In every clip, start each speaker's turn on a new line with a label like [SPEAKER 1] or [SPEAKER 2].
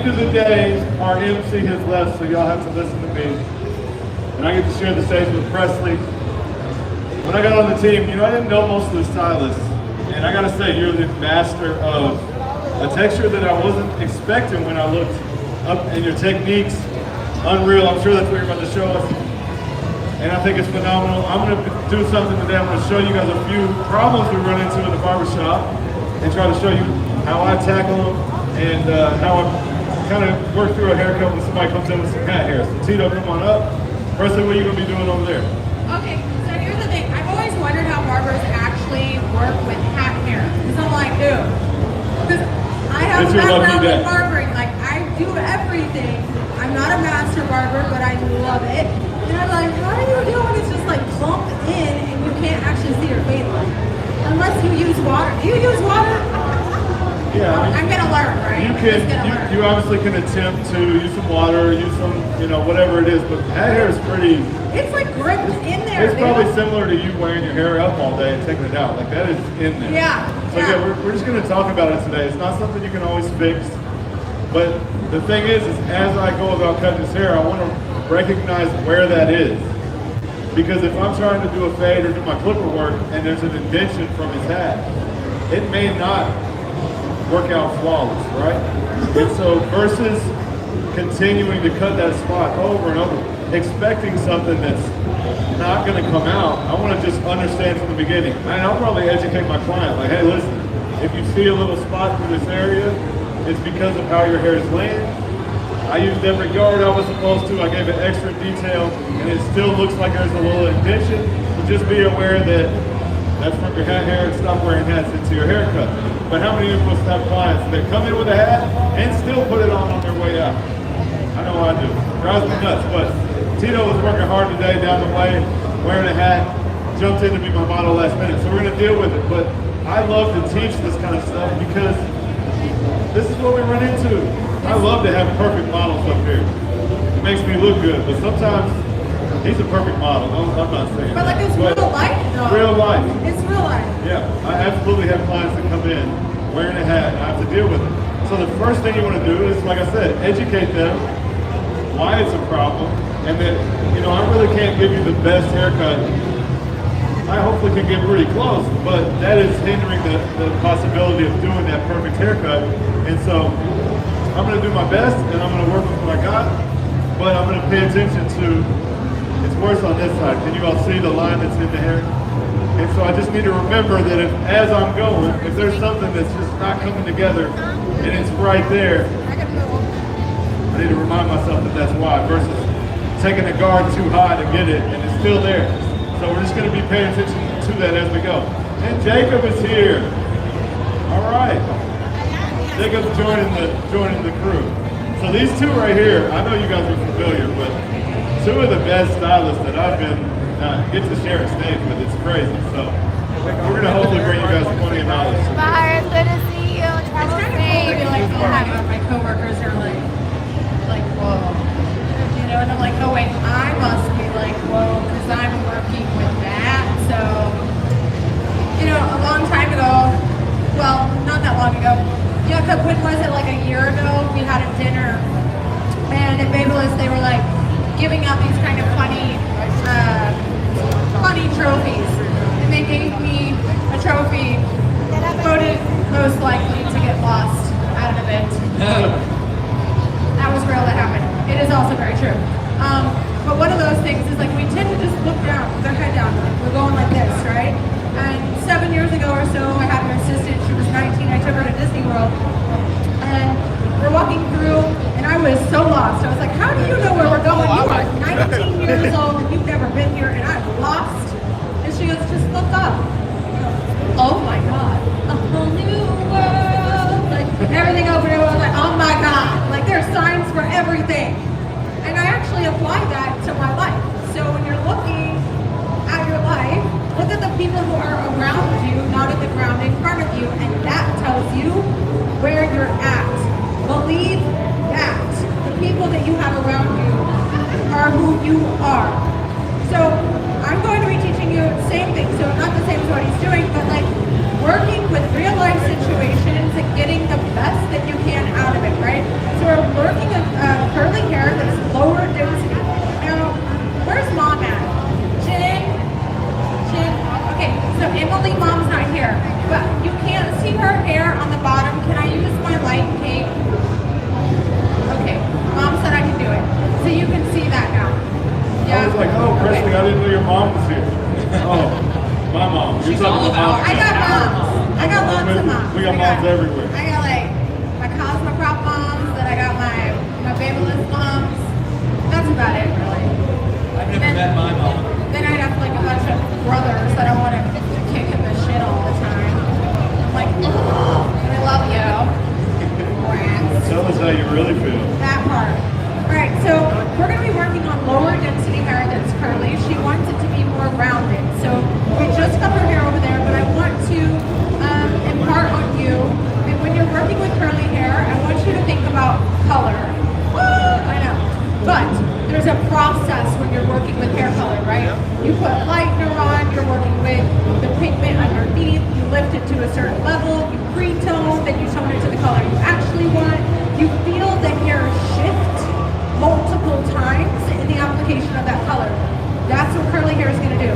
[SPEAKER 1] end of the day, our MC has left, so y'all have to listen to me. And I get to share the stage with Presley. When I got on the team, you know, I didn't know most of the stylists. And I gotta say, you're the master of a texture that I wasn't expecting when I looked up, and your techniques, unreal. I'm sure that's what you're about to show us. And I think it's phenomenal. I'm gonna do something today. I'm gonna show you guys a few problems we run into in the barbershop and try to show you how I tackle them and how I kind of work through a haircut when somebody comes in with some hat hair. So Tito, come on up. Firstly, what are you gonna be doing over there?
[SPEAKER 2] Okay, so here's the thing. I've always wondered how barbers actually work with hat hair. Because I'm like, dude, because I have a background in barbering. Like, I do everything. I'm not a master barber, but I love it. And I'm like, how do you do when it's just like clumped in and you can't actually see your face? Unless you use water. Do you use water?
[SPEAKER 1] Yeah,
[SPEAKER 2] I'm gonna learn, right?
[SPEAKER 1] You obviously can attempt to use some water, use some, you know, whatever it is, but hat hair is pretty.
[SPEAKER 2] It's like gripped in there.
[SPEAKER 1] It's probably similar to you wearing your hair up all day and taking it out. Like, that is in there.
[SPEAKER 2] Yeah.
[SPEAKER 1] So yeah, we're just gonna talk about it today. It's not something you can always fix, but the thing is as I go about cutting his hair, I want to recognize where that is. Because if I'm trying to do a fade or do my clipper work and there's an indentation from his hat, it may not work out flawless, right? And so versus continuing to cut that spot over and over, expecting something that's not going to come out, I want to just understand from the beginning. And I'll probably educate my client, like, hey, listen, if you see a little spot through this area, it's because of how your hair is laying. I used every yard I was supposed to. I gave it extra detail, and it still looks like there's a little indentation. So just be aware that that's from your hat hair, and stop wearing hats into your haircut. But how many of us have clients that come in with a hat and still put it on their way out? I know I do. Drives me nuts. But Tito was working hard today down the way, wearing a hat, jumped in to be my model last minute. So we're going to deal with it. But I love to teach this kind of stuff because this is what we run into. I love to have perfect models up here. It makes me look good, but sometimes he's a perfect model. I'm not saying
[SPEAKER 2] but like it's real life, though.
[SPEAKER 1] Real life.
[SPEAKER 2] It's real life.
[SPEAKER 1] Yeah, I absolutely have clients that come in wearing a hat, and I have to deal with it. So the first thing you want to do is, like I said, educate them why it's a problem, and that, you know, I really can't give you the best haircut. I hopefully can get pretty close, but that is hindering the possibility of doing that perfect haircut. And so I'm going to do my best, and I'm going to work with what I got, but I'm going to pay attention to, it's worse on this side. Can you all see the line that's in the hair? And so I just need to remember that as I'm going, if there's something that's just not coming together and it's right there, I need to remind myself that that's why, versus taking the guard too high to get it and it's still there. So we're just going to be paying attention to that as we go. And Jacob is here. All right. Jacob's joining the crew. So these two right here, I know you guys are familiar, but two of the best stylists that I've been get to share a stage with. It's crazy. So we're gonna hopefully bring you guys plenty of knowledge.
[SPEAKER 3] Bye, it's good to see you. Travel safe.
[SPEAKER 2] My coworkers are like, whoa. You know, and I'm like, oh wait, I must be like, whoa, because I'm working with that. So, you know, a long time ago, well, not that long ago, you know, when was it, like a year ago, we had a dinner, and at Babyliss, they were like giving out these kind of funny trophies, and they gave me a trophy voted most likely to get lost at an event. That was real, that happened. It is also very true. But one of those things is like we tend to just look down with our head down, like we're going like this, right? And 7 years ago or so, I had an assistant. She was 19. I took her to Disney World, and we're walking through, and I was so lost. I was like, "How do you know where we're going? You are 19 years old. You've never been here, and I'm lost." And she goes, "Just look up." Oh my God, a whole new world! Like everything over there was like, "Oh my God!" Like there's signs for everything, and I actually applied that to my life. So when you're looking at your life, look at the people who are around you, not at the ground in front of you, and that tells you where you're at. Believe that the people that you have around you are who you are. So I'm going to be teaching you the same thing, so not the same as what he's doing, but like working with real life situations and getting the best that you can out of it, right? Okay, so we're working with curly hair that's lower density. Now, where's mom at? Jen? Okay, so Emily, mom's not here, but you can't see her hair on the bottom. Can I use my light cape? Okay, mom said I can do it. So you can see that now.
[SPEAKER 1] I was like, oh, Presley, I didn't know your mom was here. Oh, my mom. You're
[SPEAKER 4] She's
[SPEAKER 1] talking
[SPEAKER 4] all about
[SPEAKER 1] about
[SPEAKER 2] I got moms. I got lots of moms.
[SPEAKER 1] We got moms everywhere.
[SPEAKER 2] I got like my Cosmoprop moms, then I got my Babyless moms. That's about it, really.
[SPEAKER 4] I've never met my mom.
[SPEAKER 2] Then I'd have like a bunch of brothers that I want to kick in the shit all the time. I'm like, oh, I love you.
[SPEAKER 1] Tell us how you really feel.
[SPEAKER 2] That part. Alright, so we're going to be working on lower density hair that's curly. She wants it to be more rounded. So we just cut her hair over there, but I want to impart on you, and when you're working with curly hair, I want you to think about color. I know. But there's a process when you're working with hair color, right? You put lightener on, you're working with the pigment underneath, you lift it to a certain level, you pre-tone, then you tone it to the color you actually want. You feel the hair shift multiple times in the application of that color. That's what curly hair is going to do.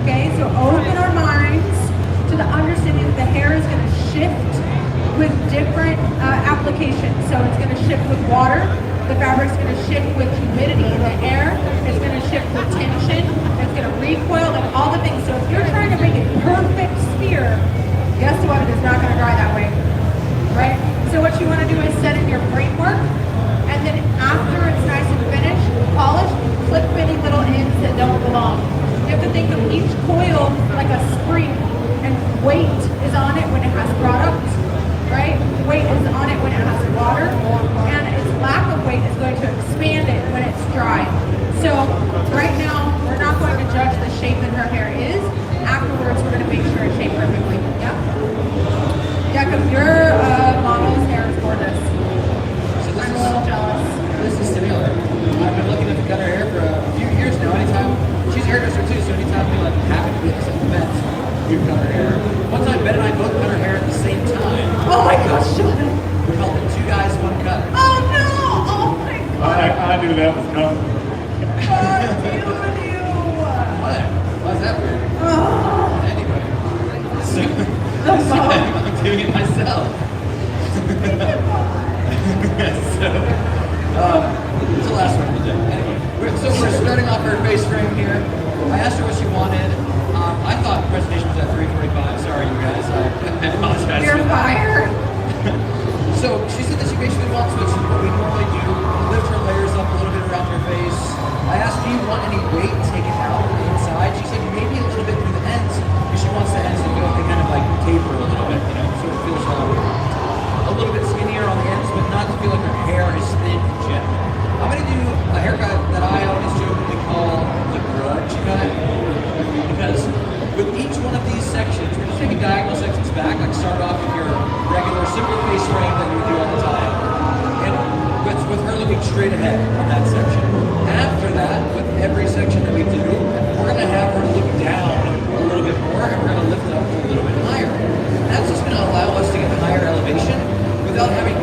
[SPEAKER 2] Okay, so open our minds to the understanding that the hair is going to shift with different applications. So it's going to shift with water. The fabric's going to shift with humidity in the air. It's going to shift with tension. It's going to recoil, like all the things. So if you're trying to make a perfect sphere, guess what? It is not going to dry that way, right? So what you want to do is set in your framework, and then after it's nice and finished, polished, clip any little ends that don't belong. You have to think of each coil like a spring, and weight is on it when it has product, right? Weight is on it when it has water, and its lack of weight is going to expand it when it's dry. So right now, we're not going to judge the shape that her hair is. Afterwards, we're going to make sure it's shaped perfectly. Yeah? Yeah, because your model's hair is gorgeous. I'm a little jealous.
[SPEAKER 4] This is similar. I've been looking to cut her hair for a few years now. Anytime, she's a hairdresser too, so anytime we like happen to be at some events, we cut her hair. One time, Ben and I both cut her hair at the same time.
[SPEAKER 2] Oh my gosh, shut up.
[SPEAKER 4] We called it two guys, one cut.
[SPEAKER 2] Oh no! Oh my god!
[SPEAKER 1] I knew that was coming.
[SPEAKER 2] What do you do?
[SPEAKER 4] What? Why is that weird?
[SPEAKER 2] Oh.
[SPEAKER 4] Anyway, so
[SPEAKER 2] phone.
[SPEAKER 4] I'm doing it myself. It's the last one of the day. Anyway, so we're starting off her face frame here. I asked her what she wanted. I thought the presentation was at 3:45. Sorry, you guys. I apologize.
[SPEAKER 2] You're fired.
[SPEAKER 4] So she said that she basically wants what we normally do, lift her layers up a little bit around her face. I asked, do you want any weight taken out on the inside? She said maybe a little bit through the ends, because she wants the ends to go kind of like taper a little bit, so it feels a little bit skinnier on the ends, but not to feel like her hair is thin in general. I'm going to do a haircut that I always jokingly call the grudge cut, because with each one of these sections, we're just taking diagonal sections back, like start off with your regular simple face frame that you do all the time, and with her looking straight ahead on that section. After that, with every section that we do, we're going to have her look down a little bit more, and we're going to lift it up a little bit higher. That's just going to allow us to get the higher elevation without having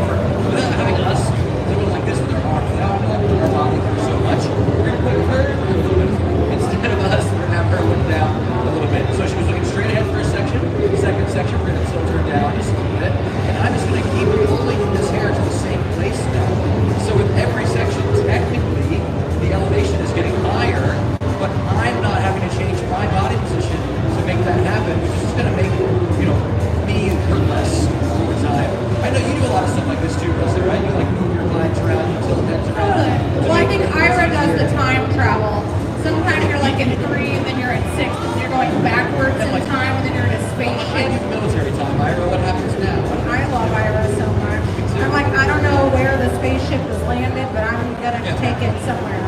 [SPEAKER 4] us doing like this with our arms, without our body through so much. We're going to put her a little bit instead of us. We're going to have her look down a little bit. So she was looking straight ahead for a section. The second section, we're going to tilt her down just a little bit, and I'm just going to keep pulling this hair to the same place now. So with every section, technically, the elevation is getting higher, but I'm not having to change my body position to make that happen, which is just going to make, me hurt less over time. I know you do a lot of stuff like this too, Rusty, right? You like move your clients around, you tilt heads around.
[SPEAKER 2] Well, I think Ira does the time travel. Sometimes you're like in 3, and then you're in 6, and you're going backwards in time, and then you're in a
[SPEAKER 4] I
[SPEAKER 2] spaceship.
[SPEAKER 4] do military time, Ira. What happens now?
[SPEAKER 2] I love Ira so much. I'm like, I don't know where the spaceship is landed, but I'm gonna take it somewhere.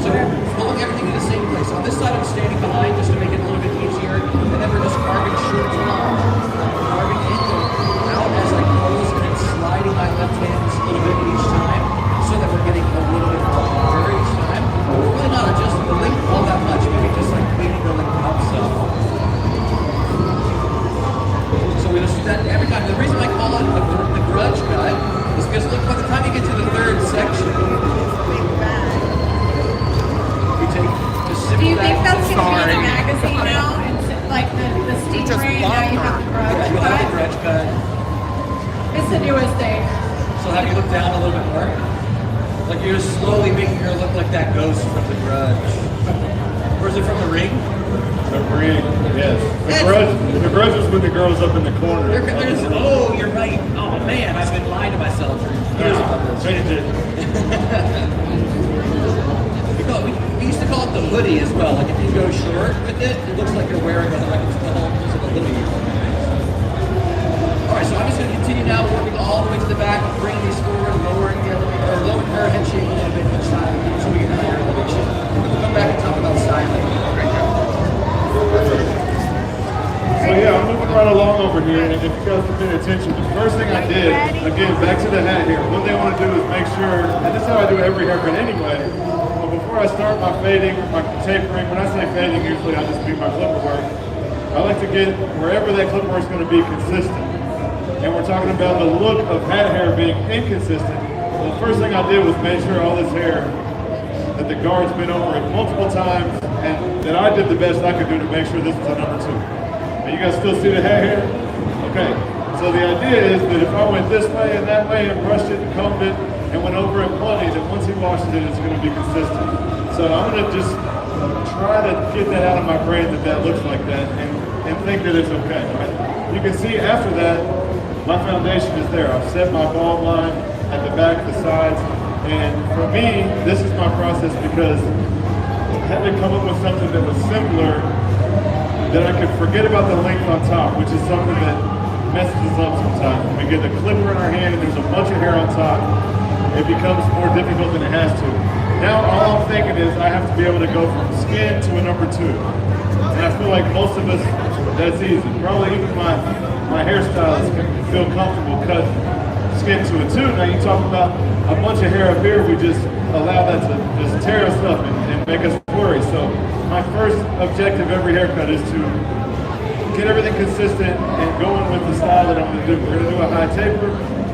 [SPEAKER 4] So pulling everything to the same place. On this side, I'm standing behind just to make it a little bit easier, and then we're just carving short lines, carving in and out as I close, and then sliding my left hand just a little bit each time, so that we're getting a little bit longer each time. But we're really not adjusting the length all that much, maybe just like cleaning the length up some. So we just do that every time. The reason I call it the grudge cut is because look Like you're just slowly making her look like that ghost from The Grudge. Or is it from The Ring?
[SPEAKER 1] The Ring, yes. The Grudge was when the girl's up in the corner.
[SPEAKER 4] Oh, you're right. Oh man, I've been lying to myself for years about this.
[SPEAKER 1] Changed it.
[SPEAKER 4] We used to call it the hoodie as well. Like if you go short with it, it looks like you're wearing it like it's the whole piece of a hoodie. All right, so I'm just going to continue now, working all the way to the back, bringing these forward, lowering the elevator, or lowering her head shape a little bit each time so we get a higher elevation. We'll come back and talk about styling.
[SPEAKER 1] So yeah, I'm moving right along over here, and if you guys have been attention, the first thing I did, again, back to the hat here, what they want to do is make sure, and this is how I do every haircut anyway, but before I start my fading, my tapering, when I say fading, usually I just do my clipper work, I like to get wherever that clipper work is going to be consistent. And we're talking about the look of hat hair being inconsistent. Well, the first thing I did was make sure all this hair, that the guard's been over it multiple times, and that I did the best I could do to make sure this was a number 2. And you guys still see the hat hair? Okay. So the idea is that if I went this way and that way and brushed it and combed it and went over it plenty, that once he washes it, it's going to be consistent. So I'm going to just try to get that out of my brain that that looks like that and think that it's okay, right? You can see after that, my foundation is there. I've set my bald line at the back, the sides, and for me, this is my process because I had to come up with something that was simpler, that I could forget about the length on top, which is something that messes us up sometimes. When we get the clipper in our hand and there's a bunch of hair on top, it becomes more difficult than it has to. Now all I'm thinking is I have to be able to go from skin to a number 2. And I feel like most of us, that's easy. Probably even my hairstylist can feel comfortable cutting skin to a 2. Now you talk about a bunch of hair up here, we just allow that to just tear us up and make us worry. So my first objective every haircut is to get everything consistent and going with the style that I'm going to do. We're going to do a high taper.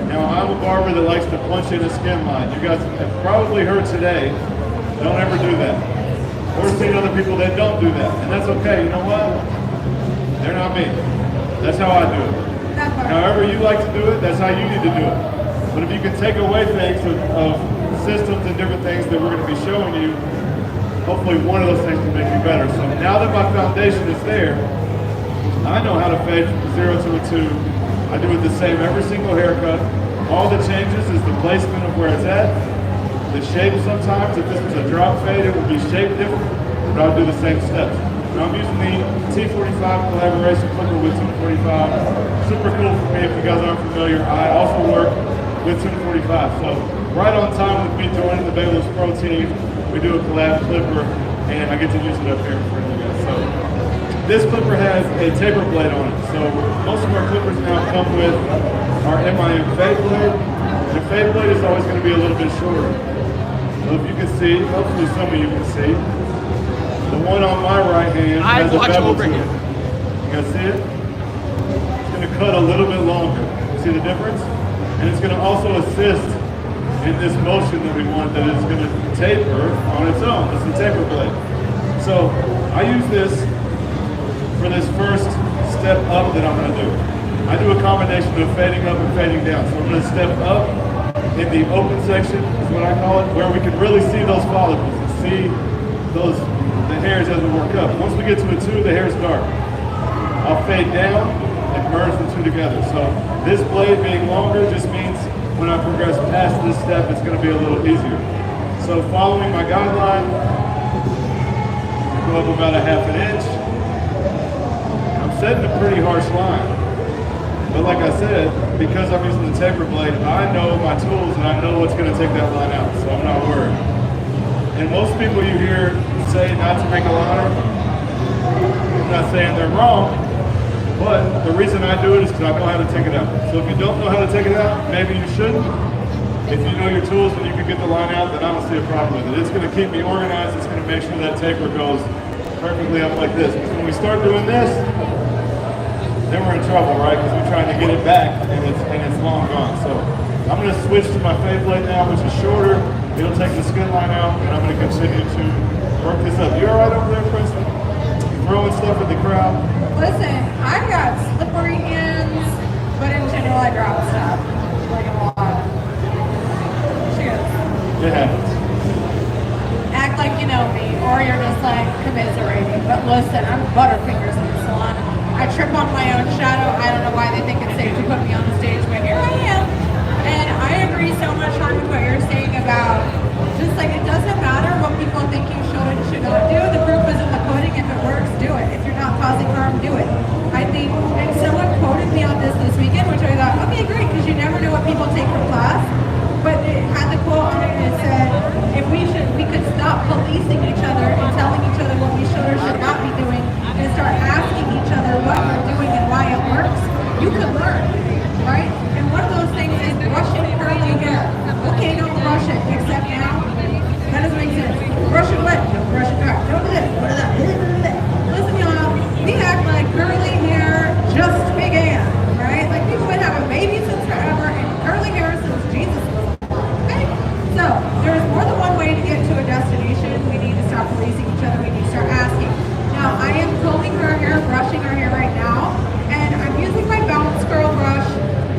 [SPEAKER 1] Now I'm a barber that likes to punch in a skin line. You guys have probably heard today, don't ever do that. Or seen other people that don't do that. And that's okay, you know what? They're not me. That's how I do it. However you like to do it, that's how you need to do it. But if you can take away things of systems and different things that we're going to be showing you, hopefully one of those things can make you better. So now that my foundation is there, I know how to fade from 0 to a 2. I do it the same every single haircut. All the changes is the placement of where it's at. The shape sometimes, if this was a drop fade, it would be shaped different, but I'll do the same steps. Now I'm using the T45 collaboration clipper with 245. Super cool for me if you guys aren't familiar. I also work with 245. So right on time with me joining the Baylor's Pro team, we do a collab clipper and I get to use it up here in front of you guys. So this clipper has a taper blade on it. So most of our clippers now come with our MIM fade blade. The fade blade is always going to be a little bit shorter. So if you can see, hopefully some of you can see, the one on my right hand has a bevel to it. You guys see it? It's going to cut a little bit longer. See the difference? And it's going to also assist in this motion that we want that is going to taper on its own. It's the taper blade. So I use this for this first step up that I'm going to do. I do a combination of fading up and fading down. So I'm going to step up in the open section, is what I call it, where we can really see those follicles and see the hairs as we work up. Once we get to a 2, the hair's dark. I'll fade down and merge the 2 together. So this blade being longer just means when I progress past this step, it's going to be a little easier. So following my guideline, I go up about a ½ inch. I'm setting a pretty harsh line. But like I said, because I'm using the taper blade, I know my tools and I know what's going to take that line out, so I'm not worried. And most people you hear say not to make a liner, I'm not saying they're wrong, but the reason I do it is because I know how to take it out. So if you don't know how to take it out, maybe you shouldn't. If you know your tools and you can get the line out, then I don't see a problem with it. It's going to keep me organized. It's going to make sure that taper goes perfectly up like this. Because when we start doing this, then we're in trouble, right? Because we're trying to get it back and it's long gone. So I'm going to switch to my fade blade now, which is shorter. It'll take the skin line out, and I'm going to continue to work this up. You all right over there, Princeton? Throwing stuff at the crowd?
[SPEAKER 2] Listen, I've got slippery hands, but in general I drop stuff. Like a lot. Cheers.
[SPEAKER 1] It happens.
[SPEAKER 2] Act like you know me, or you're just like commiserating. But listen, I'm butterfingers in the salon. I trip on my own shadow. I don't know why they think it's safe to put me on the stage, but here I am. And I agree so much on with what you're saying about just like it doesn't matter what people think you should and should not do. The proof is in the pudding. If it works, do it. If you're not causing harm, do it. I think, and someone quoted me on this weekend, which I thought, okay, great, because you never know what people take from class. But it had the quote on it and it said, if we could stop policing each other and telling each other what we should or should not be doing and start asking each other what we're doing and why it works, you could learn, right? And one of those things is brushing curly hair. Okay, don't brush it, except now, that doesn't make sense. Brush it wet, don't brush it dry. Don't do this, what is that? Listen, y'all, we act like curly hair just began, right? Like people would have a baby since forever and curly hair since Jesus was alive, okay? So, there's more than one way to get to a destination. We need to stop policing each other. We need to start asking. Now, I am combing her hair, brushing her hair right now, and I'm using my bounce curl brush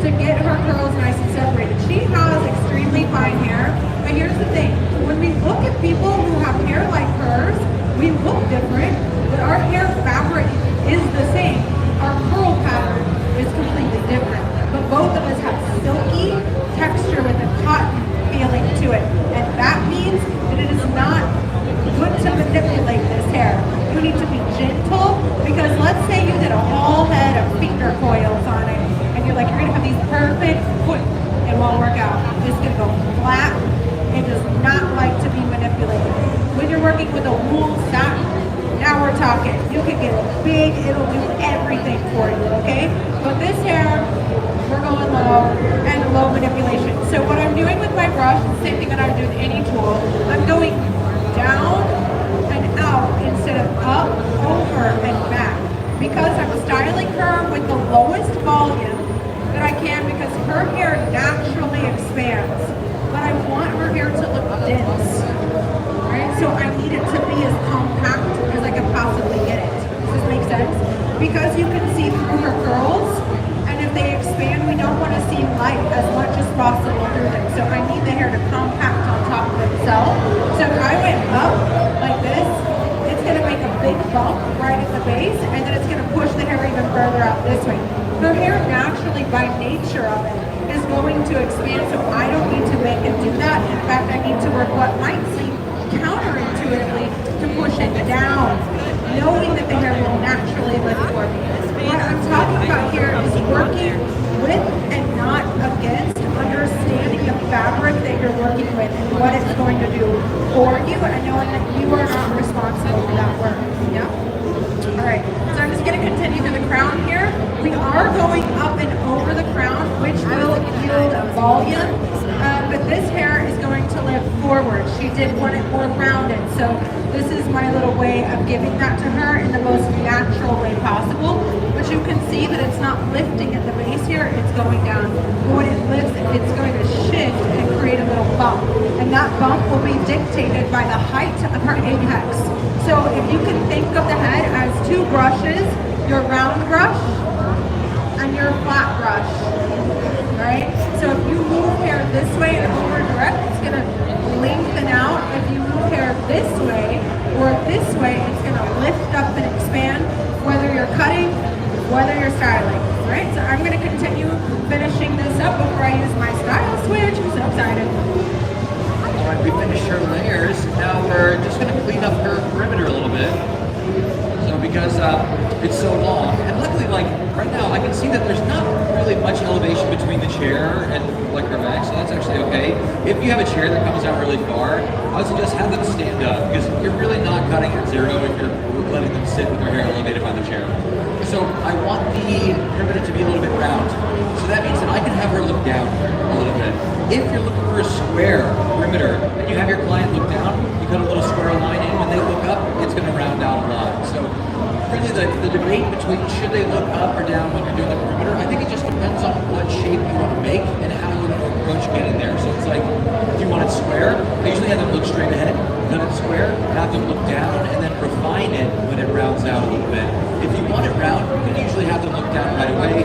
[SPEAKER 2] to get her curls nice and separated. She has extremely fine hair, but here's the thing. When we look at people who have hair like hers, we look different, but our hair fabric is the same. Our curl pattern is completely different, but both of us have silky texture with a cotton feeling to it, and that means that it is not good to manipulate this hair. You need to be gentle, because let's say you did a whole head of finger coils on it, and you're like, you're gonna have these perfect foot, it won't work out. It's gonna go flat. It does not like to be manipulated. When you're working with a wool satin, now we're talking. You can get it big, it'll do everything for you, okay? But this hair, we're going low, and low manipulation. So what I'm doing with my brush, the same thing that I would do with any tool, I'm going down and out instead of up, over, and back. Because I'm styling her with the lowest volume that I can, because her hair naturally expands. But I want her hair to look dense, right? So I need it to be as compact as I can possibly get it. Does this make sense? Because you can see through her curls, and if they expand, we don't want to see light as much as possible through them. So I need the hair to compact on top of itself. So if I went up like this, it's going to make a big bump right at the base, and then it's going to push the hair even further out this way. Her hair naturally, by nature of it, is going to expand, so I don't need to make it do that. In fact, I need to work what might seem counterintuitively to push it down, knowing that the hair will naturally lift for me. What I'm talking about here is working with and not against, understanding the fabric that you're working with and what it's going to do for you, and knowing that you are not responsible for that work. Yeah? All right, so I'm just going to continue through the crown here. We are going up and over the crown, which will yield volume, but this hair is going to lift forward. She did want it more rounded, so this is my little way of giving that to her in the most natural way possible. But you can see that it's not lifting at the base here, it's going down. But when it lifts, it's going to shift and create a little bump. And that bump will be dictated by the height of her apex. So if you can think of the head as two brushes, your round brush and your flat brush, right? So if you move hair this way and over direct, it's going to lengthen out. If you move hair this way or this way, it's going to lift up and expand, whether you're cutting, whether you're styling, right? So I'm going to continue finishing this up before I use my style switch. I'm so excited.
[SPEAKER 4] All right, we finished her layers. Now we're just going to clean up her perimeter a little bit. So because it's so long, and luckily, like right now, I can see that there's not really much elevation between the chair and like her back, so that's actually okay. If you have a chair that comes out really far, I would suggest have them stand up, because you're really not cutting at zero if you're letting them sit with their hair elevated by the chair. So I want the perimeter to be a little bit round. So that means that I can have her look down a little bit. If you're looking for a square perimeter and you have your client look down, you cut a little square line in. When they look up, it's going to round out a lot. So really the debate between should they look up or down when you're doing the perimeter, I think it just depends on what shape you want to make and how you want to approach getting there. So it's like, if you want it square, I usually have them look straight ahead, cut it square, have them look down, and then refine it when it rounds out a little bit. If you want it round, you can usually have them look down right away.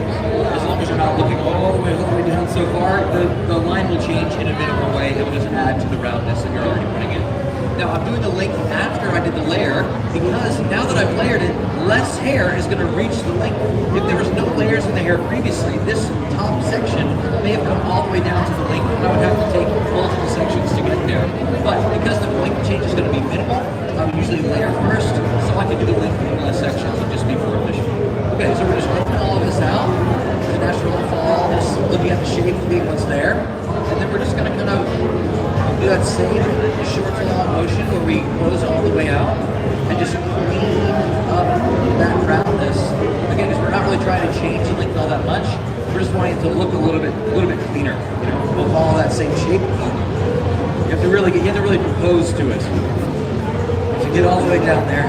[SPEAKER 4] As long long as you're not looking all the way down so far, the line will change in a minimal way. It will just add to the roundness that you're already putting in. Now I'm doing the length after I did the layer because now that I've layered it, less hair is going to reach the length. If there was no layers in the hair previously, this top section may have come all the way down to the length, and I would have to take multiple sections to get there. But because the length change is going to be minimal, I would usually layer first, so I can do the length in less sections and just be more efficient. Okay, so we're just opening all of this out, the natural fall, just looking at the shape, being what's there, and then we're just going to kind of do that same short to long motion where we close all the way out and just clean up that roundness. Again, because we're not really trying to change the length all that much. We're just wanting it to look a little bit cleaner. You know, we'll follow that same shape. You have to really propose to it. To get all the way down there.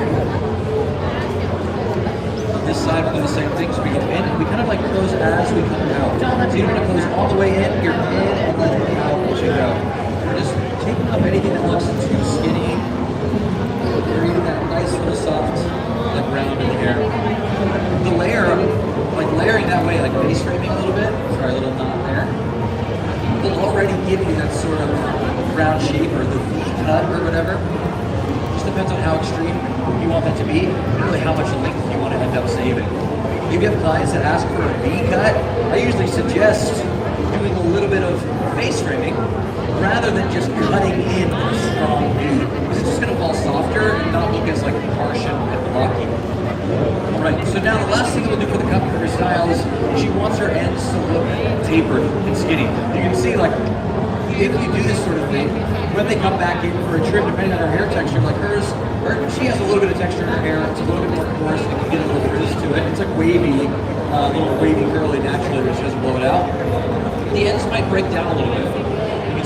[SPEAKER 4] On this side, we'll do the same thing. So we go in, and we kind of like close as we come out. So you don't want to close all the way in. You're in and then out as you go. Just taking off anything that looks too skinny. Creating that nice little soft, like round in the hair. The layer, like layering that way, like face framing a little bit. Sorry, a little knot there. Will already give you that sort of round shape or the V cut or whatever. Just depends on how extreme you want that to be, and really how much length you want to end up saving. You get clients that ask for a V cut. I usually suggest doing a little bit of face framing rather than just cutting in a strong V, because it's just going to fall softer and not look as like harsh and blocky. Alright, so now the last thing that we'll do for the cut for style is she wants her ends to look tapered and skinny. You can see like, if you do this sort of thing, when they come back in for a trim, depending on her hair texture, like she has a little bit of texture in her hair, it's a little bit more coarse, and you can get a little frizz to it. It's like wavy, little wavy curly naturally, but she doesn't blow it out. The ends might break down a little bit.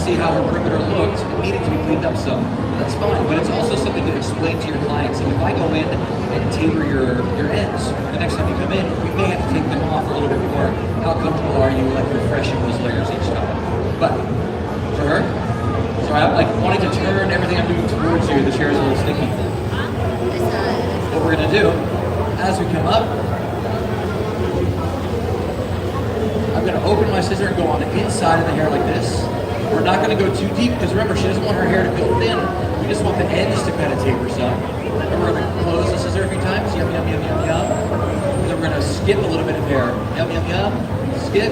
[SPEAKER 4] See how her perimeter looked, it needed to be cleaned up some. That's fine, but it's also something to explain to your clients. Like if I go in and taper your ends, the next time you come in, we may have to take them off a little bit more. How comfortable are you like refreshing those layers each time? But for her, sorry, I'm like wanting to turn everything I'm doing towards you. The chair is a little sticky. What we're gonna do, as we come up, I'm gonna open my scissor and go on the inside of the hair like this. We're not going to go too deep because remember, she doesn't want her hair to go thin. We just want the ends to kind of taper some. And we're going to close the scissor a few times. Yum, yum, yum, yum, yum. And then we're going to skip a little bit of hair. Yum, yum, yum. Skip.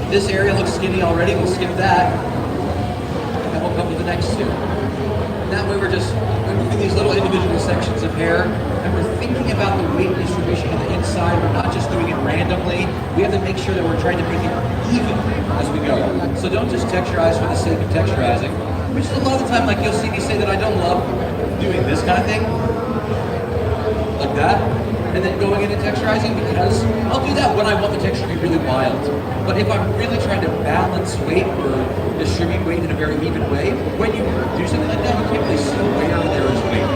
[SPEAKER 4] This area looks skinny already. We'll skip that. And then we'll come to the next two. And that way we're moving these little individual sections of hair. And we're thinking about the weight distribution on the inside. We're not just doing it randomly. We have to make sure that we're trying to make it even as we go. So don't just texturize for the sake of texturizing, which is a lot of the time, like you'll see me say that I don't love doing this kind of thing, like that, and then going in and texturizing, because I'll do that when I want the texture to be really wild. But if I'm really trying to balance weight or distribute weight in a very even way, when you do something like that, you can't really see where there is weight.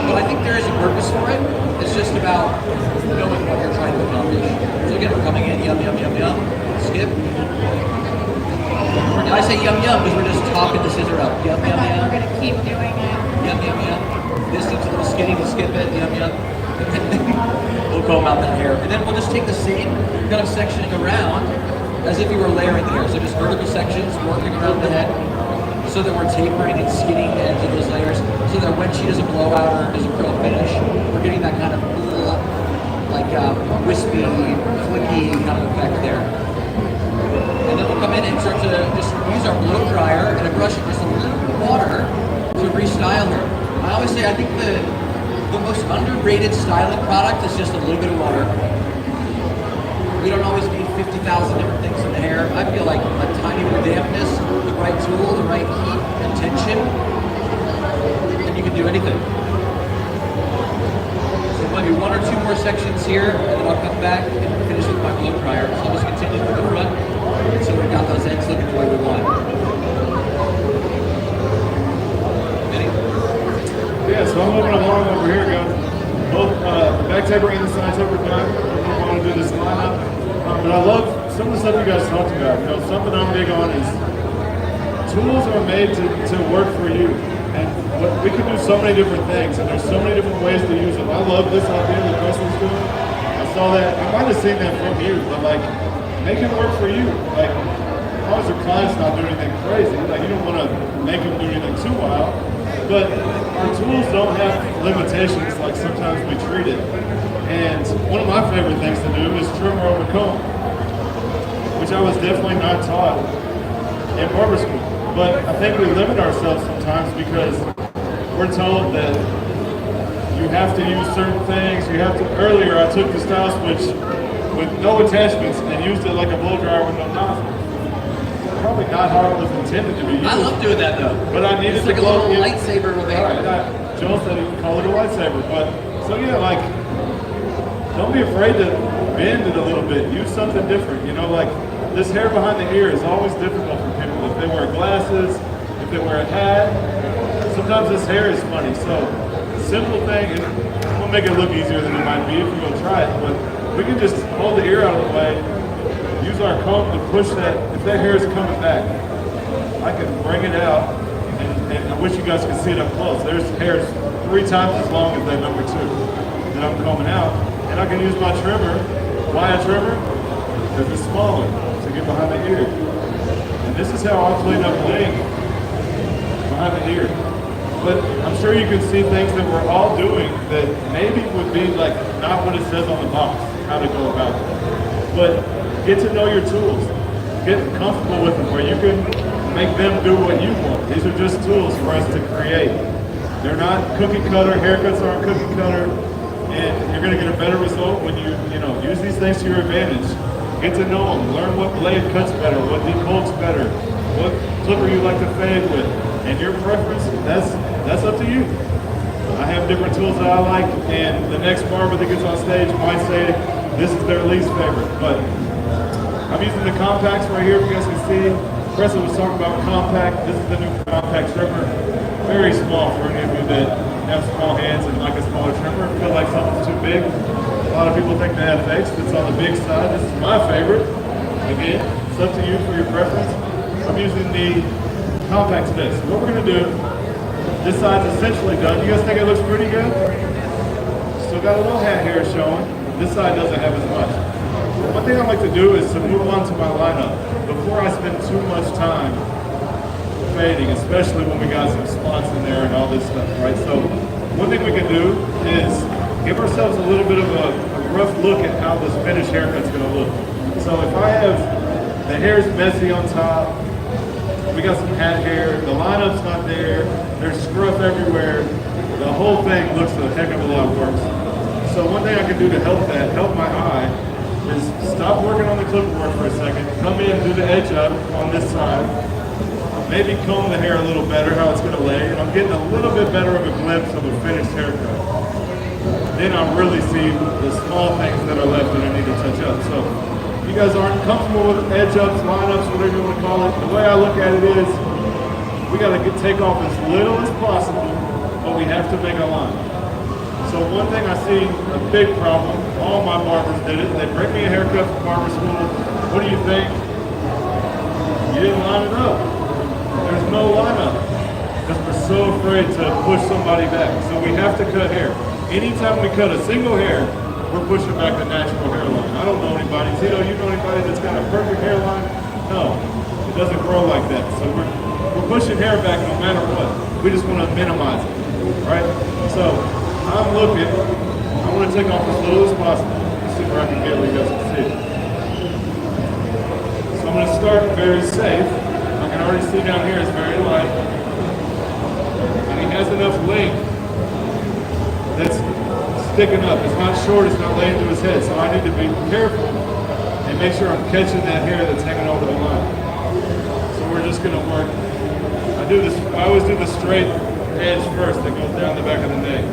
[SPEAKER 4] But I think there is a purpose for it. It's just about knowing what you're trying to accomplish. So again, we're coming in, yum, yum, yum, yum, skip. I say yum, yum because we're just talking the scissor up. Yum, yum, yum.
[SPEAKER 2] We're going to keep doing it.
[SPEAKER 4] Yum, yum, yum. This seems a little skinny, we'll skip it, yum, yum. We'll comb out that hair. And then we'll just take the same kind of sectioning around as if you were layering the hair. So just vertical sections, working around the head, so that we're tapering and skinning the ends of those layers, so that when she does a blowout or does a curl finish, we're getting that kind of like wispy, flicky kind of effect there. And then we'll come in and start to just use our blow dryer and a brush and just a little bit of water to restyle her. I always say I think the most underrated styling product is just a little bit of water. We don't always need 50,000 different things in the hair. I feel like a tiny bit of dampness, the right tool, the right heat and tension, and you can do anything. So maybe one or two more sections here, and then I'll come back and finish with my blow dryer. So I'll just continue to the front, so we've got those ends looking the way we want. Ready?
[SPEAKER 1] Yeah, so I'm moving along over here, guys. Both back tapering and the side taper done. I want to do this lineup. But I love some of the stuff you guys talked about. You know, something I'm big on is tools are made to work for you. And we can do so many different things, and there's so many different ways to use them. I love this idea that Chris was doing. I saw that. I might have seen that from you, but like make it work for you. Like, as long as your client's not doing anything crazy, like you don't want to make them do anything too wild. But our tools don't have limitations like sometimes we treat it. And one of my favorite things to do is trimmer over comb, which I was definitely not taught in barber school. But I think we limit ourselves sometimes because we're told that you have to use certain things. You have to. Earlier, I took the style switch with no attachments and used it like a blow dryer with no nozzle. Probably not how it was intended to be used.
[SPEAKER 4] I love doing that though.
[SPEAKER 1] But I needed
[SPEAKER 4] it's like
[SPEAKER 1] to
[SPEAKER 4] a little
[SPEAKER 1] blow
[SPEAKER 4] lightsaber with
[SPEAKER 1] Right, Joel said he would call it a lightsaber. But so yeah, like don't be afraid to bend it a little bit. Use something different. You know, like this hair behind the ear is always difficult for people. If they wear glasses, if they wear a hat, sometimes this hair is funny. So simple thing, and we'll make it look easier than it might be if you go try it. But we can just hold the ear out of the way, use our comb to push that. If that hair is coming back, I can bring it out, and I wish you guys could see it up close. There's hairs 3 times as long as that number 2 that I'm combing out. And I can use my trimmer. Why a trimmer? Because it's smaller to get behind the ear. And this is how I clean up laying behind the ear. But I'm sure you can see things that we're all doing that maybe would be like not what it says on the box, how to go about it. But get to know your tools. Get comfortable with them where you can make them do what you want. These are just tools for us to create. They're not cookie cutter, haircuts aren't cookie cutter, and you're gonna get a better result when you use these things to your advantage. Get to know them, learn what blade cuts better, what decolts better, what clipper you like to fade with. And your preference, that's up to you. I have different tools that I like, and the next barber that gets on stage might say this is their least favorite. But I'm using the compacts right here, if you guys can see. Preston was talking about compact. This is the new compact trimmer. Very small for any of you that have small hands and like a smaller trimmer. Feel like something's too big. A lot of people think the FX that's on the big side. This is my favorite. Again, it's up to you for your preference. I'm using the compact today. So what we're gonna do, this side's essentially done. You guys think it looks pretty good? Still got a little hat hair showing. This side doesn't have as much. One thing I like to do is to move on to my lineup before I spend too much time fading, especially when we got some spots in there and all this stuff, right? So one thing we can do is give ourselves a little bit of a rough look at how this finished haircut's gonna look. So if I have the hair's messy on top, we got some hat hair, the lineup's not there, there's scruff everywhere, the whole thing looks a heck of a lot worse. So one thing I can do to help my eye, is stop working on the clipboard for a second, come in, do the edge up on this side, maybe comb the hair a little better, how it's gonna lay, and I'm getting a little bit better of a glimpse of a finished haircut. Then I'll really see the small things that are left that I need to touch up. So if you guys aren't comfortable with edge ups, lineups, whatever you want to call it, the way I look at it is, we gotta take off as little as possible, but we have to make a line. So one thing I see a big problem, all my barbers did it, they bring me a haircut from barber school, what do you think? You didn't line it up. There's no lineup, because we're so afraid to push somebody back. So we have to cut hair. Anytime we cut a single hair, we're pushing back the natural hairline. I don't know anybody, Tito, you know anybody that's got a perfect hairline? No, it doesn't grow like that. So we're pushing hair back no matter what. We just want to minimize it, right? So I'm looking, I want to take off as little as possible. Let's see where I can get where you guys can see it. So I'm going to start very safe. I can already see down here it's very light. And he has enough length that's sticking up. It's not short, it's not laying to his head. So I need to be careful and make sure I'm catching that hair that's hanging over the line. So we're just going to work. I always do the straight edge first that goes down the back of the neck.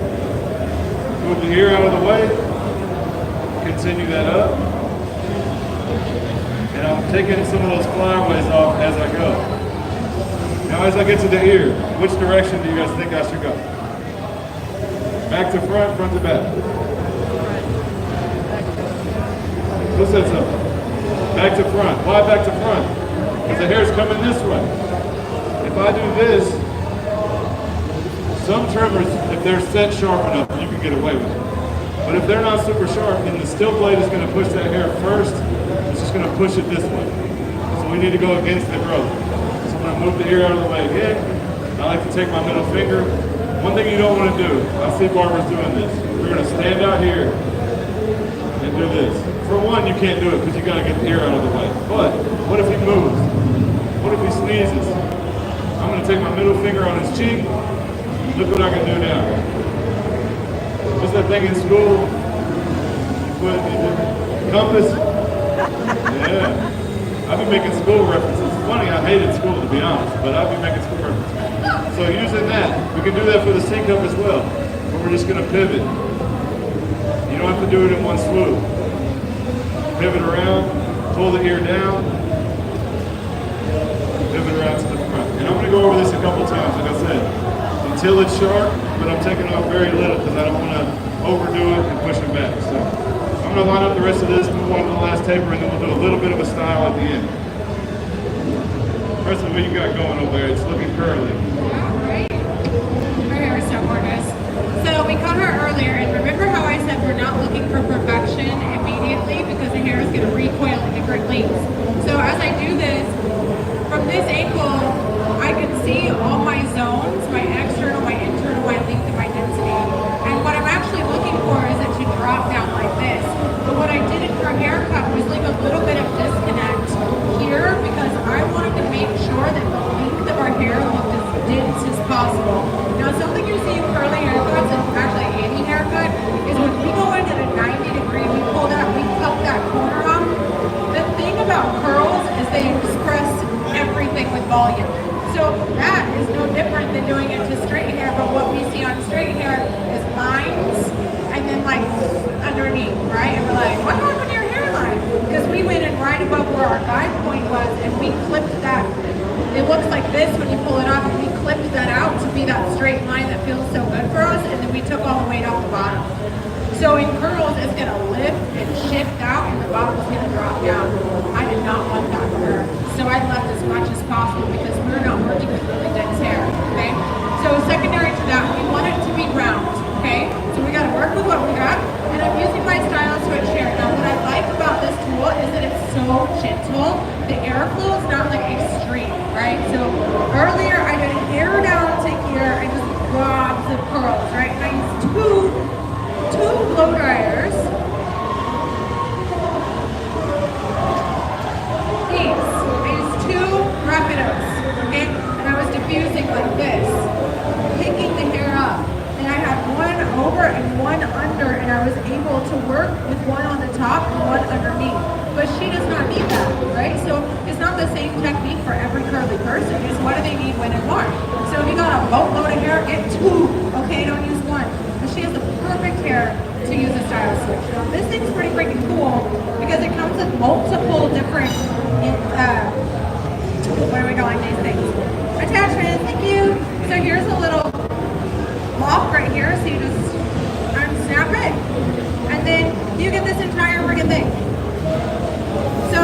[SPEAKER 1] Move the ear out of the way, continue that up, and I'm taking some of those flyaways off as I go. Now as I get to the ear, which direction do you guys think I should go? Back to front, front to back. Who said so? Back to front. Why back to front? Because the hair's coming this way. If I do this, some trimmers, if they're set sharp enough, you can get away with it. But if they're not super sharp, then the still blade is going to push that hair first, it's just going to push it this way. So we need to go against the growth. So I'm going to move the ear out of the way again. I like to take my middle finger. One thing you don't want to do, I see barbers doing this. We're going to stand out here and do this. For one, you can't do it because you got to get the ear out of the way. But what if he moves? What if he sneezes? I'm going to take my middle finger on his cheek. Look what I can do now. What's that thing in school? Put compass. Yeah. I've been making school references. It's funny, I hated school to be honest, but I've been making school references. So using that, we can do that for the C cup as well. Where we're just going to pivot. You don't have to do it in one swoop. Pivot around, pull the ear down, pivot around to the front. And I'm going to go over this a couple times, like I said, until it's sharp, but I'm taking off very little because I don't want to overdo it and push it back. So I'm going to line up the rest of this, move on to the last taper, and then we'll do a little bit of a style at the end. Rest of what you got going over there, it's looking curly.
[SPEAKER 2] Alright. Her hair is so gorgeous. So we cut her earlier, and remember how I said we're not looking for perfection immediately because the hair is going to recoil in different lengths. So as I do this, from this angle, I can see all my zones, my external, my internal, my length, and my density. And what I'm actually looking for is it to drop down like this. But what I did in her haircut was leave a little bit of disconnect here because I wanted to make sure that the length of our hair looked as dense as possible. Now something you see in curly haircuts, and actually any haircut, is when we go into the 90-degree, we pull that, we cut that corner off. The thing about curls is they express everything with volume. So that is no different than doing it to straight hair, but what we see on straight hair is lines and then like underneath, right? And we're like, what happened to your hairline? Because we went in right above where our guide point was and we clipped that. It looks like this when you pull it off, and we clipped that out to be that straight line that feels so good for us, and then we took all the weight off the bottom. So in curls, it's gonna lift and shift out and the bottom is gonna drop down. I did not want that for her. So I left as much as possible because we're not working with really dense hair, okay? So secondary to that, we want it to be round, okay? So we gotta work with what we got, and I'm using my style switch here. Now what I like about this tool is that it's so gentle. The airflow is not like extreme, right? So earlier I did hair down to here and just gobs of curls, right? And I used two blow dryers. These. I used two Rapidos, okay? And I was diffusing like this, picking the hair up. And I had one over and one under, and I was able to work with one on the top and one underneath. But she does not need that, right? So it's not the same technique for every curly person. It's what do they need when and more. So if you got a boatload of hair, get two, okay? Don't use one. But she has the perfect hair to use a style switch. Now this thing's pretty freaking cool because it comes with multiple different, what are we calling these things? Attachments, thank you. So here's a little lock right here, so you just unsnap it, and then you get this entire friggin' thing. So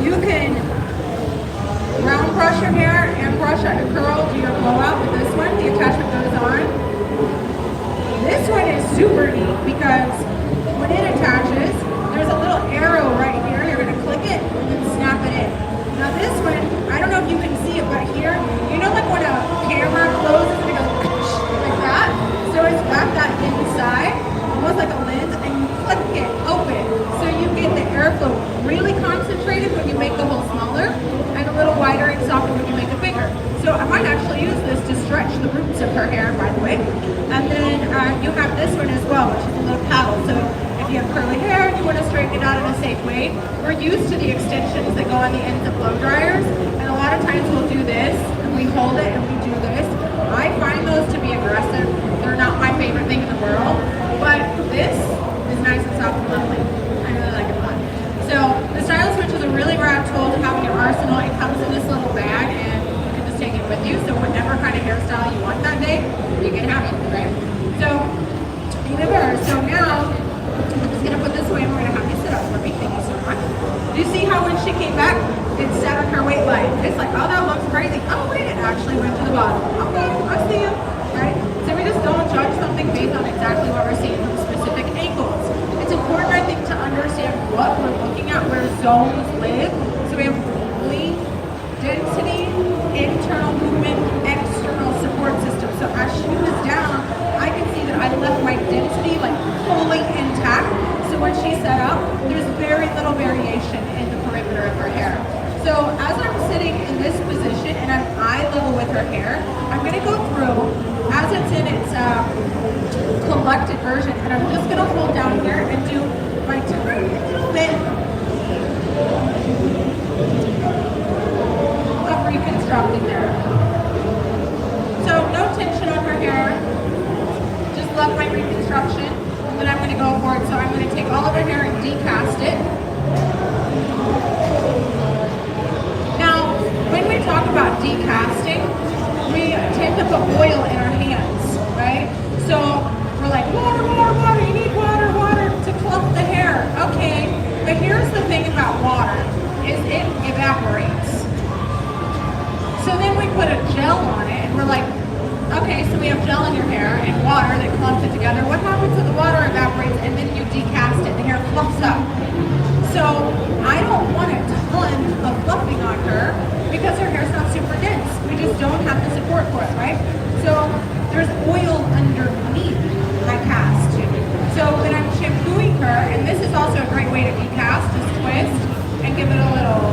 [SPEAKER 2] you can round brush your hair and brush out your curl, do your blowout with this one. The attachment goes on. This one is super neat because when it attaches, there's a little arrow right here. You're going to click it and then snap it in. Now this one, I don't know if you can see it, but here, you know like when a camera closes and it goes like that? So it's got that inside, almost like a lens, and you click it open. So you get the airflow really concentrated when you make the hole smaller and a little wider and softer when you make it bigger. So I might actually use this to stretch the roots of her hair, by the way. And then you have this one as well, which is a little paddle. So if you have curly hair and you want to straighten it out in a safe way, we're used to the extensions that go on the ends of blow dryers. And a lot of times we'll do this, and we hold it, and we do this. I find those to be aggressive. They're not my favorite thing in the world. But this is nice and soft and lovely. I really like it a lot. So the style switch is a really rad tool to have in your arsenal. It comes in this little bag, and you can just take it with you. So whatever kind of hairstyle you want that day, you can have it, right? So even better. So now I'm just gonna put this away, and we're gonna have you sit up for me. Thank you so much. Do you see how when she came back, it sat on her weight line? It's like, oh, that looks crazy. Oh wait, it actually went to the bottom. Okay, I see you. Right? So we just don't judge something based on exactly what we're seeing from specific angles. It's important, I think, to understand what we're looking at, where zones live. So we have lean, density, internal movement, external support system. So as she was down, I can see that I left my density like fully intact. So when she set up, there's very little variation in the perimeter of her hair. So as I'm sitting in this position and I'm eye level with her hair, I'm going to go through as it's in its collected version, and I'm just going to hold down here and do my tiny little bit of reconstructing there. So no tension on her hair, just left my reconstruction. Then I'm going to go for it. So I'm going to take all of her hair and decast it. Now, when we talk about decasting, we tend to put oil in our hands, right? So we're like, water, water, water, you need water, water to clump the hair. Okay, but here's the thing about water, is it evaporates. So then we put a gel on it and we're like, okay, so we have gel in your hair and water that clumps it together. What happens if the water evaporates and then you decast it, the hair clumps up? So I don't want a ton of fluffing on her because her hair's not super dense. We just don't have the support for it, right? So there's oil underneath my cast. So when I'm shampooing her, and this is also a great way to decast, is twist and give it a little,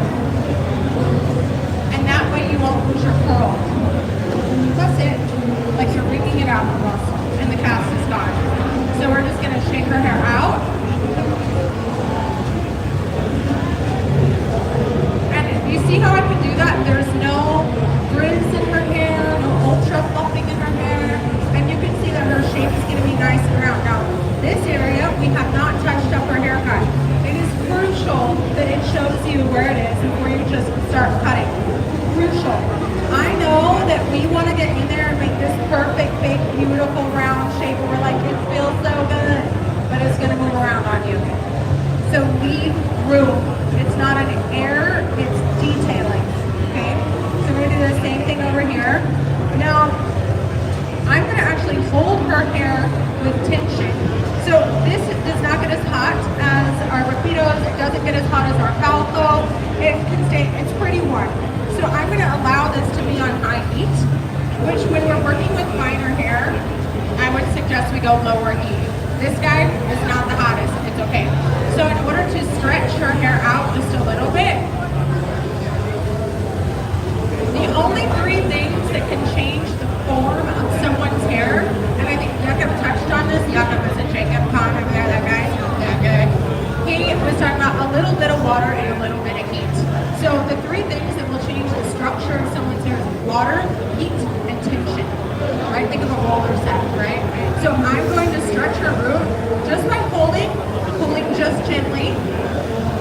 [SPEAKER 2] and that way you won't lose your curl. That's it. Like you're wringing it out almost, and the cast is gone. So we're just gonna shake her hair out. You see how I can do that? There's no frizz in her hair, no ultra fluffing in her hair, and you can see that her shape is going to be nice and round. Now, this area, we have not touched up her haircut. It is crucial that it shows you where it is before you just start cutting. Crucial. I know that we want to get in there and make this perfect, big, beautiful, round shape, and we're like, it feels so good, but it's going to move around on you. So leave room. It's not an error, it's detailing, okay? So we're gonna do the same thing over here. Now, I'm gonna actually hold her hair with tension. So this does not get as hot as our rapidos, it doesn't get as hot as our falco. It can stay, it's pretty warm. So I'm gonna allow this to be on high heat, which when we're working with finer hair, I would suggest we go lower heat. This guy is not the hottest, it's okay. So in order to stretch her hair out just a little bit, the only three things that can change the form of someone's hair, and I think Jacob touched on this. Jacob is a Jacob Khan over there, that guy, that guy. He was talking about a little bit of water and a little bit of heat. So the three things that will change the structure of someone's hair is water, heat, and tension. Right? Think of a roller set, right? So I'm going to stretch her root just by pulling just gently,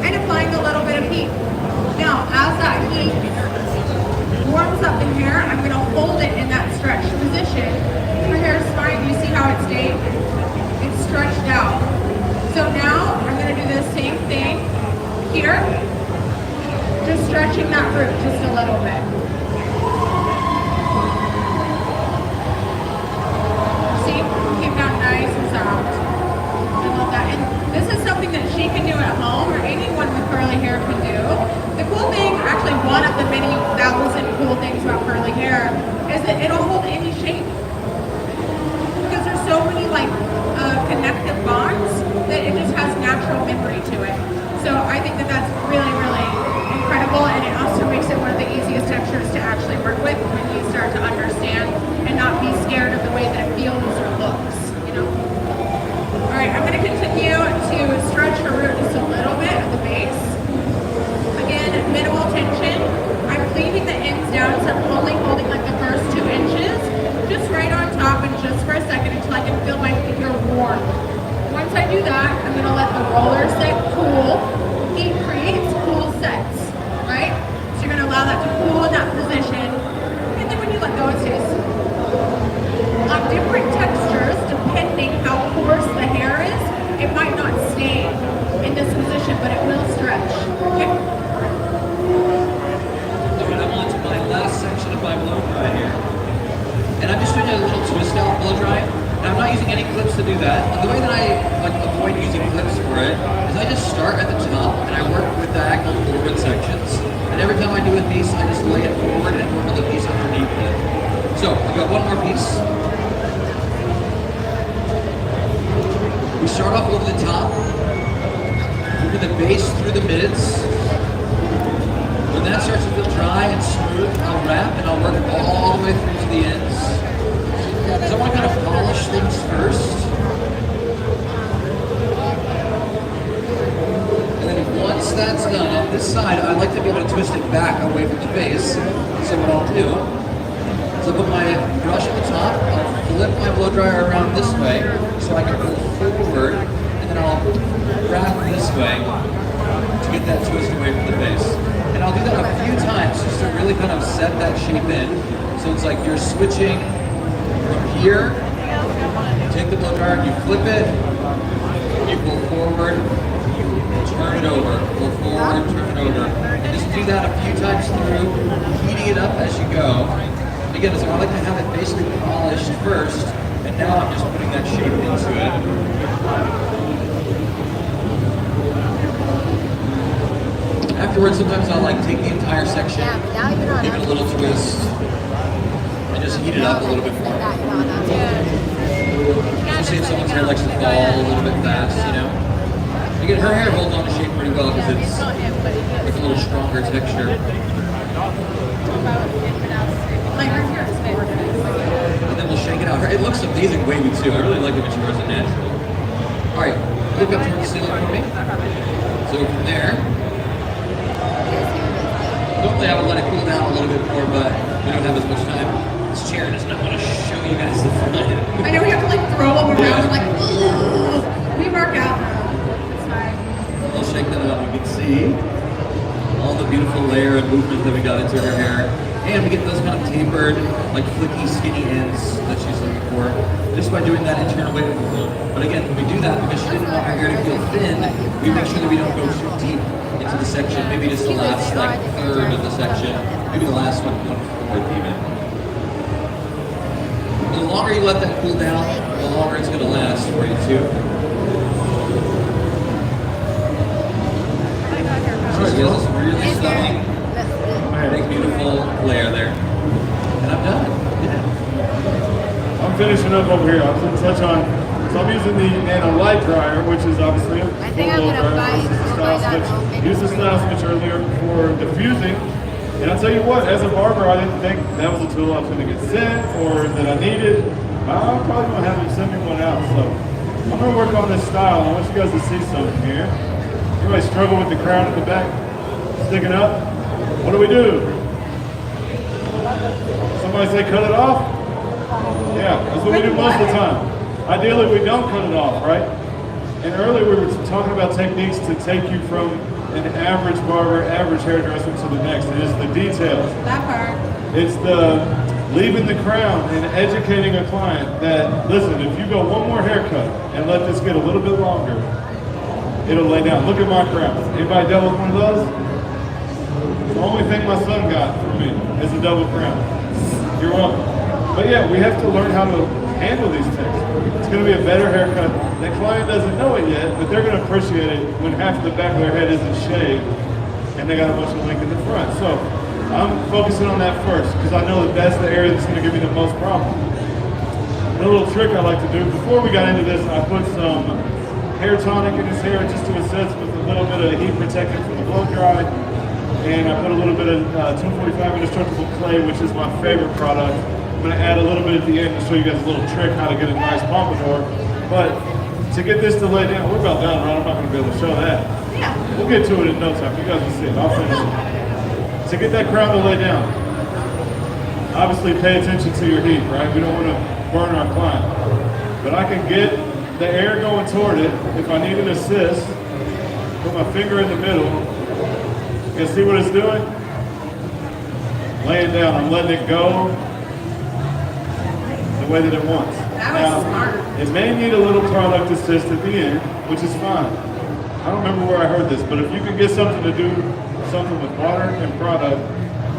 [SPEAKER 2] and applying a little bit of heat. Now, as that heat warms up in here, I'm going to hold it in that stretched position. Her hair is fine. You see how it stayed? It's stretched out. So now I'm going to do the same thing here, just stretching that root just a little bit. See? Came down nice and soft. I love that. And this is something that she can do at home, or anyone with curly hair can do. The cool thing, actually one of the many thousand cool things about curly hair, is that it'll hold any shape. Because there's so many connective bonds that it just has natural memory to it. So I think that that's really, really incredible, and it also makes it one of the easiest textures to actually work with when you start to understand and not be scared of the way that it feels or looks, you know. All right, I'm going to continue to stretch her root just a little bit at the base. Again, minimal tension. I'm leaving the ends down, so I'm only holding like the first 2 inches, just right on top, and just for a second until I can feel my finger warm. Once I do that, I'm going to let the roller set cool. Heat creates cool sets, right? So you're going to allow that to cool in that position, and then when you let go, it stays. On different textures, depending how coarse the hair is, it might not stay in this position, but it will stretch. Okay?
[SPEAKER 4] Alright, I'm on to my last section of my blow dry here. And I'm just doing a little twist out blow dry. Now I'm not using any clips to do that. And the way that I like avoid using clips for it is I just start at the top and I work with diagonal forward sections. And every time I do a piece, I just lay it forward and work on the piece underneath it. So I've got one more piece. We start off over the top, over the base through the mids. When that starts to feel dry and smooth, I'll wrap and I'll work all the way through to the ends. So I want to kind of polish things first. And then once that's done, on this side, I like to be able to twist it back away from the face. So what I'll do is I'll put my brush at the top, I'll flip my blow dryer around this way so I can pull forward, and then I'll wrap this way to get that twist away from the face. And I'll do that a few times just to really kind of set that shape in. So it's like you're switching from here, you take the blow dryer, you flip it, you pull forward, turn it over, pull forward, turn it over. And just do that a few times through, heating it up as you go. Again, so I like to have it basically polished first, and now I'm just putting that shape into it. Afterwards, sometimes I'll like take the entire section, give it a little twist, and just heat it up a little bit more. Especially if someone's hair likes to fall a little bit fast, you know. Again, her hair holds on to shape pretty well because it's like a little stronger texture. And then we'll shake it out. It looks amazing wavy too. I really like it when she wears it natural. Alright, look up towards the ceiling for me. So from there, normally I would let it cool down a little bit more, but we don't have as much time. This chair does not want to show you guys the front.
[SPEAKER 2] I know we have to like throw them around like, ugh. We work out. It's fine.
[SPEAKER 4] I'll shake that up. You can see all the beautiful layer and movement that we got into her hair. And we get those kind of tapered, like flicky, skinny ends that she's looking for, just by doing that internal wave movement. But again, when we do that, because she didn't want her hair to feel thin, we make sure that we don't go too deep into the section. Maybe just the last like third of the section, maybe the last one fourth even. The longer you let that cool down, the longer it's going to last for you too. Alright, yeah, this is really stunning. Big beautiful layer there. And I'm done. Yeah.
[SPEAKER 1] I'm finishing up over here. I was going to touch on, so I'm using the Nano Light Dryer, which is obviously a full blow dryer versus the style switch. Used the style switch earlier for diffusing. And I'll tell you what, as a barber, I didn't think that was a tool I was going to get sent or that I needed. I'm probably going to have them send me one out. So I'm going to work on this style. I want you guys to see something here. Everybody struggle with the crown at the back, sticking up. What do? Somebody say cut it off? Yeah, that's what we do most of the time. Ideally, we don't cut it off, right? And earlier we were talking about techniques to take you from an average barber, average hairdresser to the next. It is the details.
[SPEAKER 2] That part.
[SPEAKER 1] It's the leaving the crown and educating a client that, listen, if you go one more haircut and let this get a little bit longer, it'll lay down. Look at my crown. Anybody dealt with one of those? The only thing my son got from me is a double crown. You're welcome. But yeah, we have to learn how to handle these things. It's going to be a better haircut. The client doesn't know it yet, but they're going to appreciate it when half of the back of their head isn't shaved and they got a bunch of length in the front. So I'm focusing on that first because I know that that's the area that's going to give me the most problem. A little trick I like to do, before we got into this, I put some hair tonic in his hair just to assist with a little bit of heat protectant from the blow dry. And I put a little bit of 245 indestructible clay, which is my favorite product. I'm going to add a little bit at the end to show you guys a little trick how to get a nice pompadour. But to get this to lay down, we're about done, right? I'm not going to be able to show that.
[SPEAKER 2] Yeah.
[SPEAKER 1] We'll get to it in no time. You guys will see it. I'll finish it. To get that crown to lay down, obviously pay attention to your heat, right? We don't want to burn our client. But I can get the air going toward it. If I need an assist, put my finger in the middle. You can see what it's doing? Laying down. I'm letting it go the way that it wants.
[SPEAKER 2] That was smart.
[SPEAKER 1] It may need a little product assist at the end, which is fine. I don't remember where I heard this, but if you can get something to do something with water and product,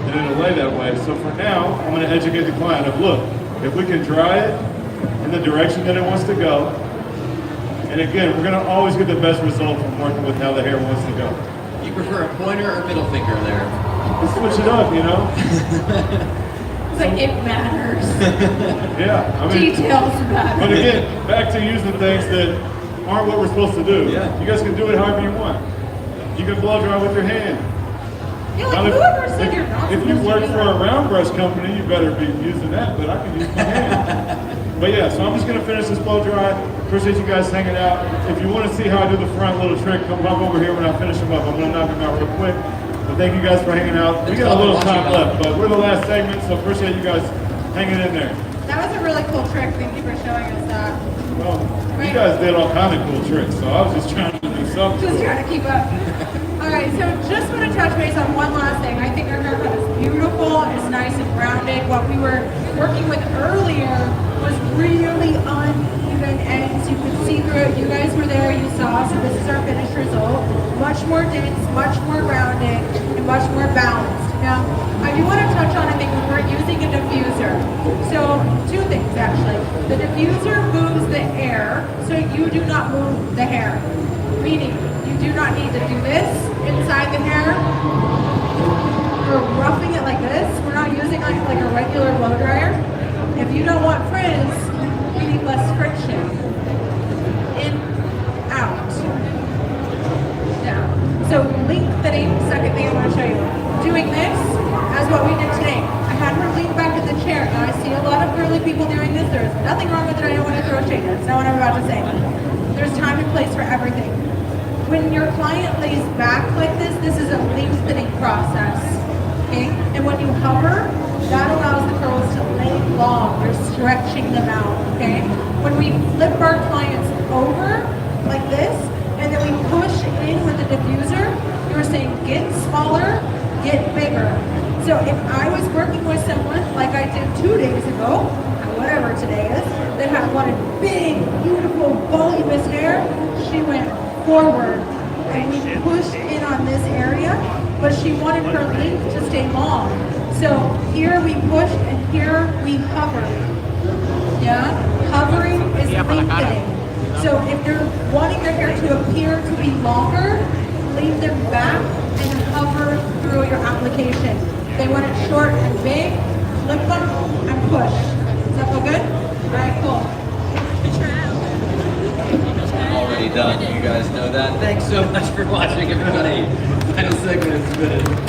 [SPEAKER 1] then it'll lay that way. So for now, I'm going to educate the client of, look, if we can dry it in the direction that it wants to go. And again, we're gonna always get the best result from working with how the hair wants to go.
[SPEAKER 4] You prefer a pointer or middle finger there?
[SPEAKER 1] Just switch it up, you know?
[SPEAKER 2] It's like it matters.
[SPEAKER 1] Yeah, I mean,
[SPEAKER 2] Details matter.
[SPEAKER 1] but again, back to using things that aren't what we're supposed to do.
[SPEAKER 4] Yeah.
[SPEAKER 1] You guys can do it however you want. You can blow dry with your hand.
[SPEAKER 2] Yeah, like
[SPEAKER 1] Now,
[SPEAKER 2] whoever said you're not
[SPEAKER 1] if you
[SPEAKER 2] supposed to
[SPEAKER 1] work
[SPEAKER 2] do
[SPEAKER 1] for
[SPEAKER 2] that.
[SPEAKER 1] a round brush company, you better be using that, but I can use my hand. But yeah, so I'm just gonna finish this blow dry. Appreciate you guys hanging out. If you wanna see how I do the front little trick, come pop over here when I finish them up. I'm gonna knock them out real quick. But thank you guys for hanging out. We got a little time left, but we're the last segment, so appreciate you guys hanging in there.
[SPEAKER 2] That was a really cool trick. Thank you for showing us that.
[SPEAKER 1] Well, you guys did all kind of cool tricks, so I was just trying to do something
[SPEAKER 2] Just
[SPEAKER 1] cool.
[SPEAKER 2] trying to keep up. All right, so just want to touch base on one last thing. I think our haircut is beautiful. It's nice and rounded. What we were working with earlier was really uneven ends. You could see through it. You guys were there. You saw. So this is our finished result. Much more dense, much more rounded, and much more balanced. Now, I do want to touch on, I think, when we're using a diffuser. So, two things actually. The diffuser moves the air, so you do not move the hair. Meaning, you do not need to do this inside the hair. We're roughing it like this. We're not using like a regular blow dryer. If you don't want frizz, you need less friction. In, out, down. So lengthening, second thing I want to show you. Doing this as what we did today. I had her lean back in the chair. Now I see a lot of girly people doing this. There's nothing wrong with it. I don't want to throw shade. That's not what I'm about to say. There's time and place for everything. When your client lays back like this is a lengthening process. Okay? And when you hover, that allows the curls to lay long. You're stretching them out. Okay? When we flip our clients over like this, and then we push in with the diffuser, you're saying get smaller, get bigger. So if I was working with someone like I did 2 days ago, whatever today is, that had wanted big, beautiful, voluminous hair, she went forward and we pushed in on this area, but she wanted her length to stay long. So here we pushed and here we hovered. Yeah? Hovering is lengthening. So if you're wanting their hair to appear to be longer, leave them back and hover through your application. If they want it short and big, flip them and push. Does that feel good? All right, cool.
[SPEAKER 4] Already done. You guys know that. Thanks so much for watching, everybody. Final segment is finished.